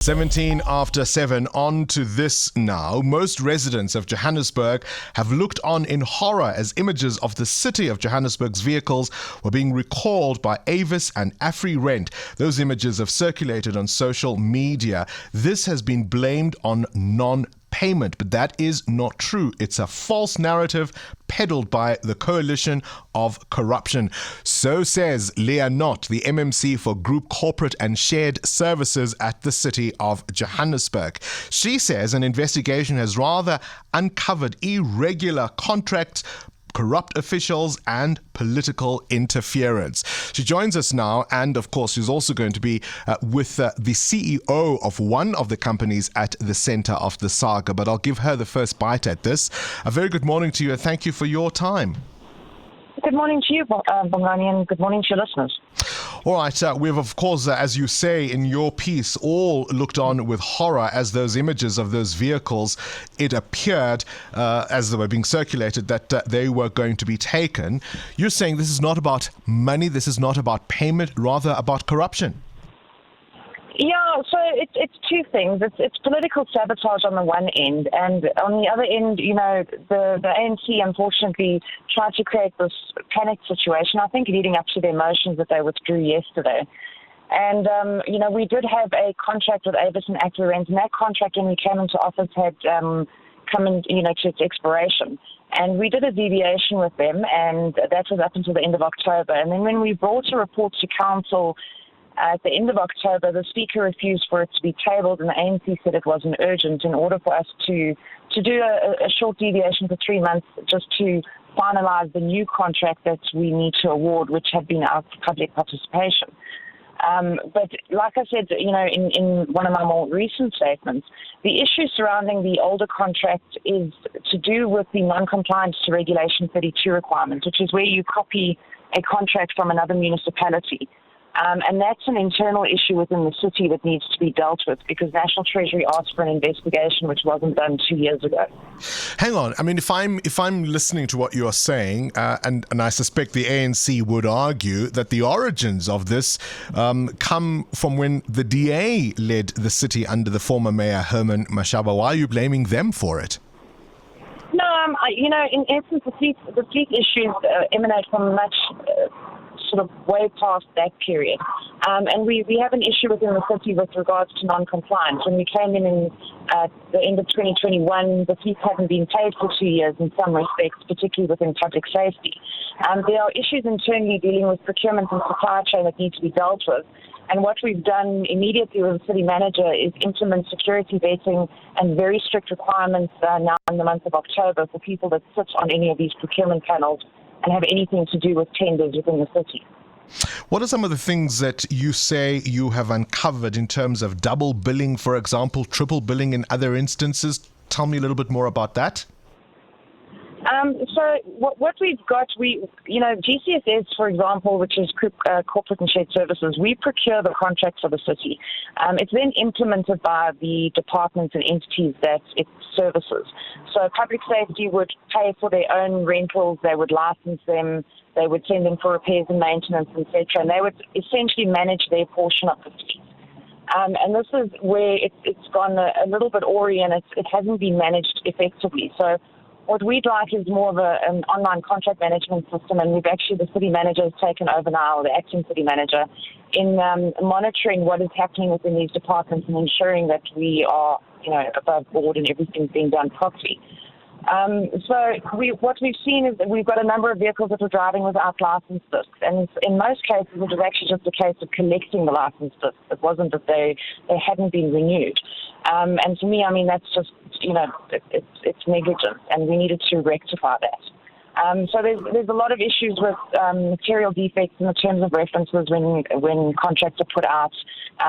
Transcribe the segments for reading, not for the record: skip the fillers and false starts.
17 after 7, on to this now. Most residents of Johannesburg have looked on in horror as images of the city of Johannesburg's vehicles were being recalled by Avis and Afrirent. Those images have circulated on social media. This has been blamed on non-payment, but that is not true. It's a false narrative peddled by the coalition of corruption. So says Leah Knott, the MMC for Group Corporate and Shared Services at the City of Johannesburg. She says an investigation has rather uncovered irregular contracts, corrupt officials and political interference. She joins us now, and of course she's also going to be with the CEO of one of the companies at the center of the saga, but I'll give her the first bite at this. A very good morning to you, and thank you for your time. Good morning to you, Bongani, and good morning to your listeners. All right, we've, of course, as you say in your piece, all looked on with horror as those images of those vehicles, it appeared, as they were being circulated, that they were going to be taken. You're saying this is not about money, this is not about payment, rather about corruption. Yeah, so it's two things. It's political sabotage on the one end, and on the other end, you know, the ANC unfortunately tried to create this panic situation, I think leading up to their motions that they withdrew yesterday. And, you know, we did have a contract with Avis and Afrirent, and that contract, when we came into office, had come in, you know, to its expiration. And we did a deviation with them, and that was up until the end of October. And then when we brought a report to council at the end of October, the Speaker refused for it to be tabled, and the ANC said it wasn't urgent in order for us to do a short deviation for 3 months just to finalize the new contract that we need to award, which had been our public participation. But like I said, you know, in one of my more recent statements, the issue surrounding the older contract is to do with the non-compliance to Regulation 32 requirement, which is where you copy a contract from another municipality. And that's an internal issue within the city that needs to be dealt with, because National Treasury asked for an investigation which wasn't done 2 years ago. Hang on. I mean, if I'm listening to what you're saying, and I suspect the ANC would argue that the origins of this come from when the DA led the city under the former mayor Herman Mashaba. Why are you blaming them for it? No, you know, in essence, the fleet issues emanate from much sort of way past that period. And we have an issue within the city with regards to non-compliance. When we came in at the end of 2021, the fleet hadn't been paid for 2 years in some respects, particularly within public safety. There are issues internally dealing with procurement and supply chain that need to be dealt with. And what we've done immediately with the city manager is implement security vetting and very strict requirements now in the month of October for people that sit on any of these procurement panels and have anything to do with tenders within the city. What are some of the things that you say you have uncovered in terms of double billing, for example, triple billing in other instances? Tell me a little bit more about that. So what we've got, you know, GCSS, for example, which is Corporate and Shared Services, we procure the contracts for the city. It's then implemented by the departments and entities that it services. So public safety would pay for their own rentals, they would license them, they would send them for repairs and maintenance, etc., and they would essentially manage their portion of the fleet. And this is where it's gone a little bit awry, and it hasn't been managed effectively. So what we'd like is more of an online contract management system, and we've actually, the city manager has taken over now, the acting city manager, in monitoring what is happening within these departments and ensuring that we are, you know, above board and everything's being done properly. So what we've seen is that we've got a number of vehicles that were driving without license discs, and in most cases it was actually just a case of collecting the license discs. It wasn't that they hadn't been renewed. And to me, I mean, that's just, you know, it's negligence, and we needed to rectify that. So there's a lot of issues with material defects in the terms of references when contracts are put out.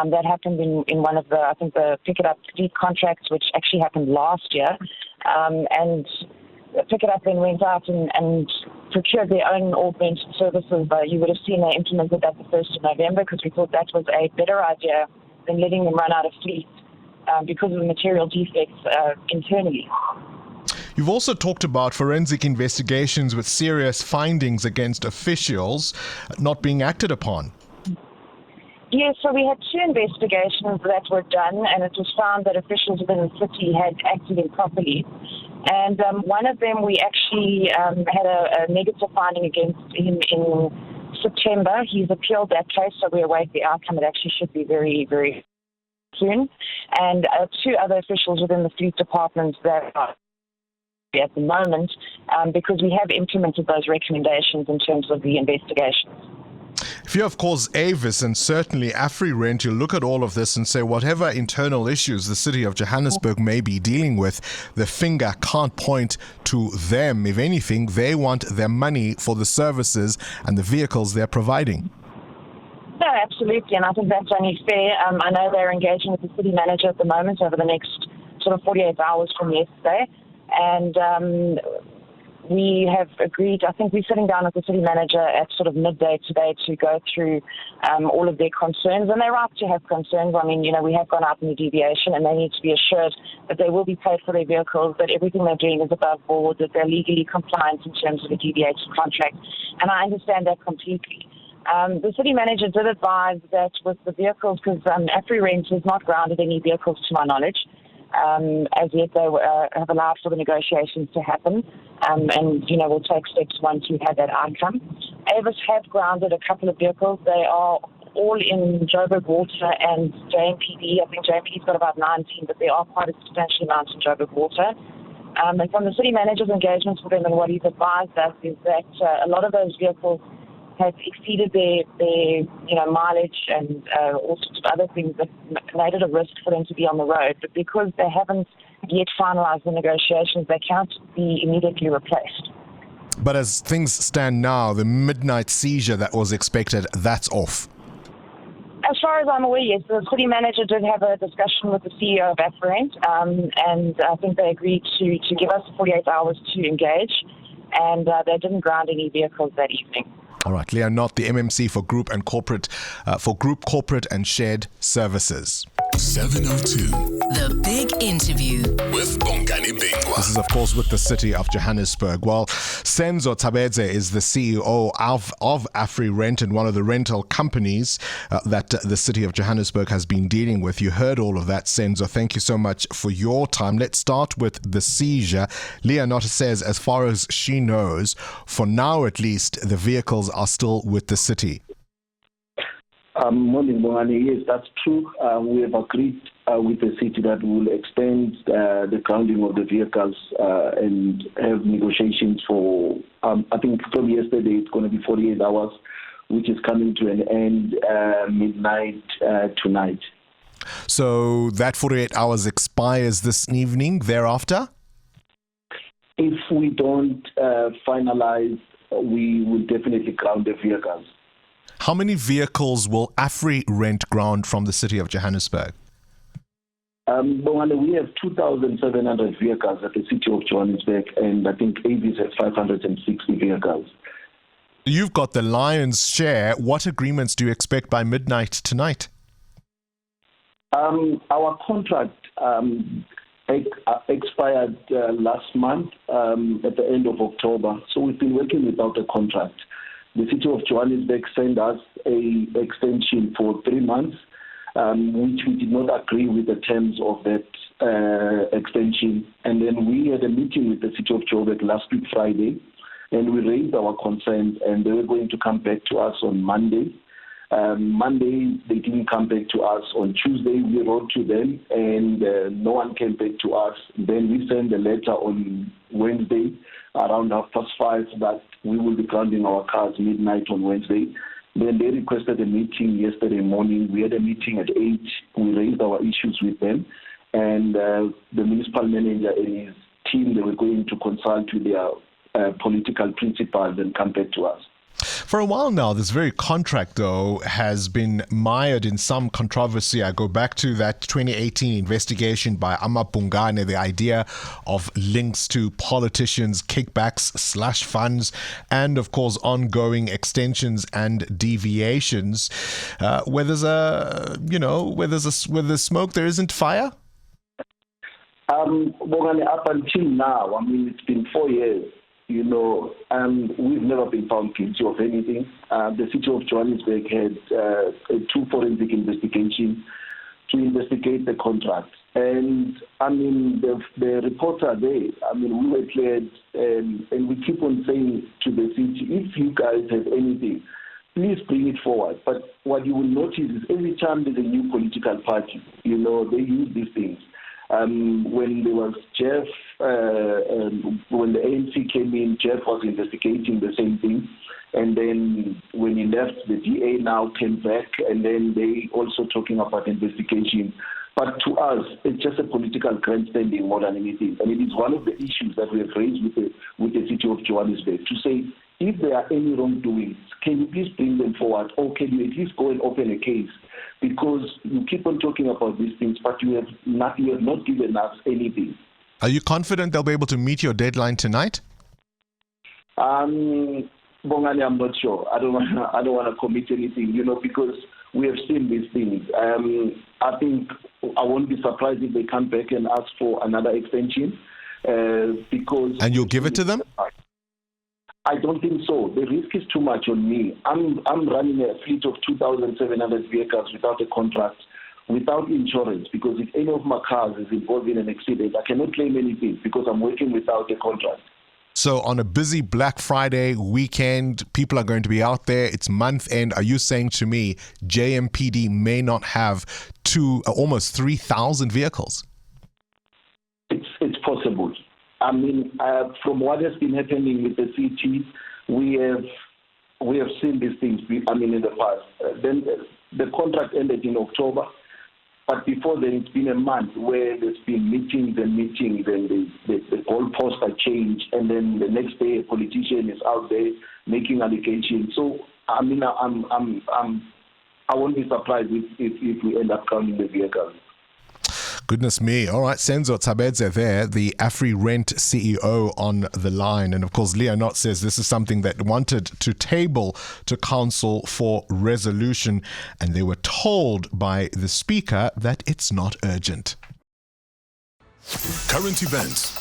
That happened in one of the, I think, the Pick It Up fleet contracts, which actually happened last year. And Pick It Up then went out and procured their own augmented services. You would have seen they implemented that the 1st of November, because we thought that was a better idea than letting them run out of fleet because of the material defects internally. You've also talked about forensic investigations with serious findings against officials not being acted upon. Yes, so we had two investigations that were done, and it was found that officials within the city had acted improperly. And one of them, we actually had a negative finding against him in September. He's appealed that case, so we await the outcome. It actually should be very, very soon. And two other officials within the fleet department that are at the moment, because we have implemented those recommendations in terms of the investigations. If you, of course, Avis and certainly Afrirent, you look at all of this and say whatever internal issues the city of Johannesburg may be dealing with, the finger can't point to them. If anything, they want their money for the services and the vehicles they're providing. No, absolutely, and I think that's only fair. I know they're engaging with the city manager at the moment over the next sort of 48 hours from yesterday, and we have agreed, I think we're sitting down with the city manager at sort of midday today to go through all of their concerns, and they're right to have concerns. I mean, we have gone out in the deviation, and they need to be assured that they will be paid for their vehicles, that everything they're doing is above board, that they're legally compliant in terms of a deviated contract, and I understand that completely. The city manager did advise that with the vehicles, because Afrirent has not grounded any vehicles to my knowledge. As yet, they have allowed for the negotiations to happen, and we'll take steps once we have that outcome. Avis have grounded a couple of vehicles. They are all in Joburg Water and JMPD. I think JMPD's got about 19, but there are quite a substantial amount in Joburg Water. And from the city manager's engagements with them, and what he's advised us is that a lot of those vehicles have exceeded their mileage and all sorts of other things that made it a risk for them to be on the road. But because they haven't yet finalised the negotiations, they can't be immediately replaced. But as things stand now, the midnight seizure that was expected, that's off. As far as I'm aware, yes. The city manager did have a discussion with the CEO of Afrirent, and I think they agreed to give us 48 hours to engage, and they didn't ground any vehicles that evening. All right, Leah Knott, the MMC for Group Corporate and Shared Services. 702. The Big Interview With Bongani Bingwa. This is, of course, with the city of Johannesburg. Well, Senzo Tabedze is the CEO of Afrirent and one of the rental companies that the city of Johannesburg has been dealing with. You heard all of that, Senzo. Thank you so much for your time. Let's start with the seizure. Leah Knott says, as far as she knows, for now at least, the vehicles are still with the city. Morning, Bongani. Yes, that's true. We have agreed with the city that we will extend the grounding of the vehicles and have negotiations for, I think from yesterday, it's going to be 48 hours, which is coming to an end midnight tonight. So that 48 hours expires this evening thereafter? If we don't finalize, we will definitely ground the vehicles. How many vehicles will Afrirent ground from the city of Johannesburg? We have 2,700 vehicles at the city of Johannesburg, and I think Avis has 560 vehicles. You've got the lion's share. What agreements do you expect by midnight tonight? Our contract expired last month at the end of October, so we've been working without a contract. The city of Johannesburg sent us an extension for 3 months, which we did not agree with the terms of that extension. And then we had a meeting with the city of Joburg last week, Friday, and we raised our concerns, and they were going to come back to us on Monday. Monday, they didn't come back to us. On Tuesday, we wrote to them, and no one came back to us. Then we sent a letter on Wednesday around 5:30 that we will be grounding our cars midnight on Wednesday. Then they requested a meeting yesterday morning. We had a meeting at 8. We raised our issues with them, and the municipal manager and his team, they were going to consult with their political principals and come back to us. For a while now, this very contract, though, has been mired in some controversy. I go back to that 2018 investigation by Amapungane, the idea of links to politicians, kickbacks, slush funds, and, of course, ongoing extensions and deviations. Where there's smoke, there isn't fire? Up until now, it's been 4 years. We've never been found guilty of anything. The city of Johannesburg had two forensic investigations to investigate the contract. And the reports are there. We were cleared, and we keep on saying to the city, if you guys have anything, please bring it forward. But what you will notice is every time there's a new political party, they use these things. When there was Jeff, when the ANC came in, Jeff was investigating the same thing. And then when he left, the DA now came back, and then they also talking about investigation. But to us, it's just a political grandstanding more than anything. And it is one of the issues that we have raised with the city of Johannesburg to say, if there are any wrongdoings, can you please bring them forward, or can you at least go and open a case? Because you keep on talking about these things, but you have not given us anything. Are you confident they'll be able to meet your deadline tonight? Bongani, I'm not sure. I don't want to commit anything, because we have seen these things. I think I won't be surprised if they come back and ask for another extension. Because and you'll give it to them? I don't think so. The risk is too much on me. I'm running a fleet of 2,700 vehicles without a contract, without insurance, because if any of my cars is involved in an accident, I cannot claim anything because I'm working without a contract. So on a busy Black Friday weekend, people are going to be out there. It's month end. Are you saying to me JMPD may not have almost 3,000 vehicles? It's possible. From what has been happening with the city, we have seen these things. In the past. Then the contract ended in October, but before then it's been a month where there's been meetings, and the goalposts are changed, and then the next day a politician is out there making allegations. So I won't be surprised if we end up counting the vehicles. Goodness me. All right, Senzo Tabedze there, the Afrirent CEO on the line. And of course, Leonot says this is something that wanted to table to council for resolution. And they were told by the speaker that it's not urgent. Current events,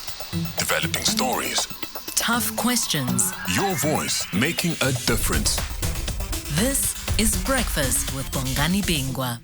developing stories, tough questions. Your voice making a difference. This is Breakfast with Bongani Bingwa.